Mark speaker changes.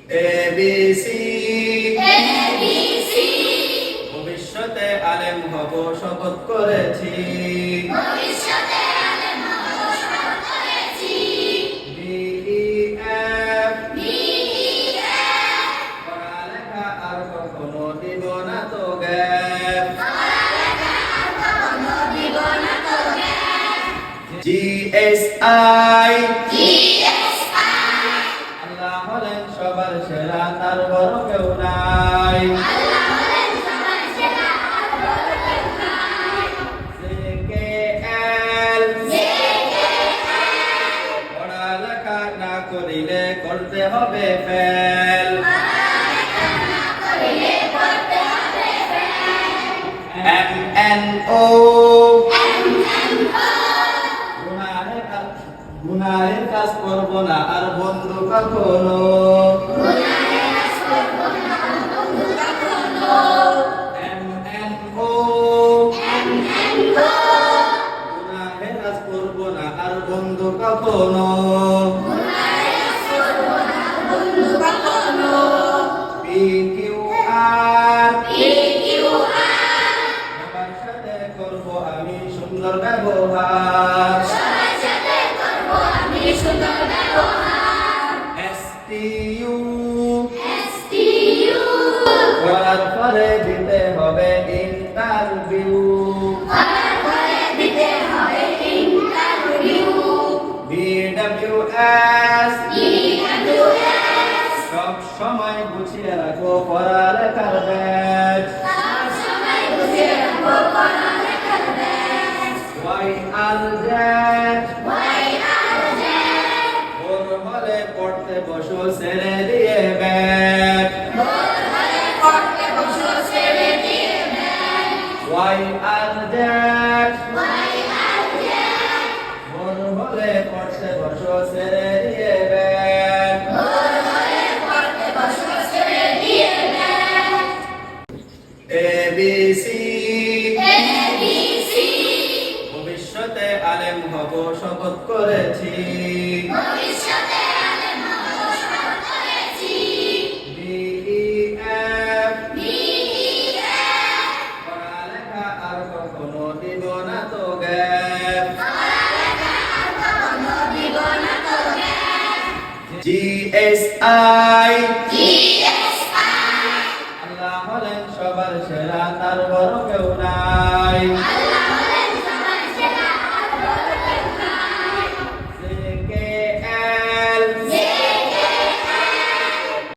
Speaker 1: ABC
Speaker 2: ABC
Speaker 1: ভবিষ্যতে আলেম হব শপথ করেছি।
Speaker 2: ভবিষ্যতে আলেম হব শপথ করেছি।
Speaker 1: DEF
Speaker 2: DEF
Speaker 1: পড়ালেখা আর কখনো দিব না তো গ্যাপ।
Speaker 2: পড়ালেখা আর কখনো দিব না তো গ্যাপ।
Speaker 1: GSI
Speaker 2: GSI
Speaker 1: আল্লাহ হলেন সবার সেরা, তার বড় কেউ নাই।
Speaker 2: আল্লাহ হলেন সবার সেরা, আর বড় কেউ নাই।
Speaker 1: JKL
Speaker 2: JKL
Speaker 1: পড়ালেখা না করিলে করতে হবে ফেল।
Speaker 2: পড়ালেখা না করিলে করতে হবে ফেল।
Speaker 1: MNO
Speaker 2: MNO
Speaker 1: গুনাহের কাজ করব না আর বন্ধু কখনো।
Speaker 2: গুনাহের কাজ করব না বন্ধু কখনো।
Speaker 1: MNO
Speaker 2: MNO
Speaker 1: গুনাহের কাজ করব না আর বন্ধু কখনো।
Speaker 2: গুনাহের কাজ করব না বন্ধু কখনো।
Speaker 1: PQR
Speaker 2: PQR
Speaker 1: সবার সাথে করব আমি সুন্দর ব্যবহার।
Speaker 2: সবার সাথে করব আমি সুন্দর ব্যবহার।
Speaker 1: STU
Speaker 2: STU
Speaker 1: করার পরে দিতে হবে ইন্টারভিউ।
Speaker 2: করার পরে দিতে হবে ইন্টারভিউ।
Speaker 1: BWS
Speaker 2: BWS
Speaker 1: সব সময় গুছিয়ে রাখো পড়ালেখার ব্যাগ।
Speaker 2: সব সময় বুঝে রাখবো পড়ালেখার ব্যাগ।
Speaker 1: YRZ
Speaker 2: YRZ
Speaker 1: ভোর হলে পড়তে বসো ছেড়ে দিয়ে ব্যাগ।
Speaker 2: ভোর হলে পড়তে বসো ছেড়ে দিয়ে ব্যাগ।
Speaker 1: YRZ
Speaker 2: YRZ
Speaker 1: ভোর হলে পড়তে বসো ছেড়ে দিয়ে ব্যাগ।
Speaker 2: ভোর হলে পড়তে বসো ছেড়ে দিয়ে ব্যাগ।
Speaker 1: ABC
Speaker 2: ABC
Speaker 1: ভবিষ্যতে আলেম হব শপথ করেছি।
Speaker 2: ভবিষ্যতে আলেম হব শপথ করেছি।
Speaker 1: DEF
Speaker 2: DEF
Speaker 1: পড়ালেখা আর কখনো দিব না তো গ্যাপ।
Speaker 2: পড়ালেখা আর কখনো দিব না তো গ্যাপ।
Speaker 1: GSI
Speaker 2: GSI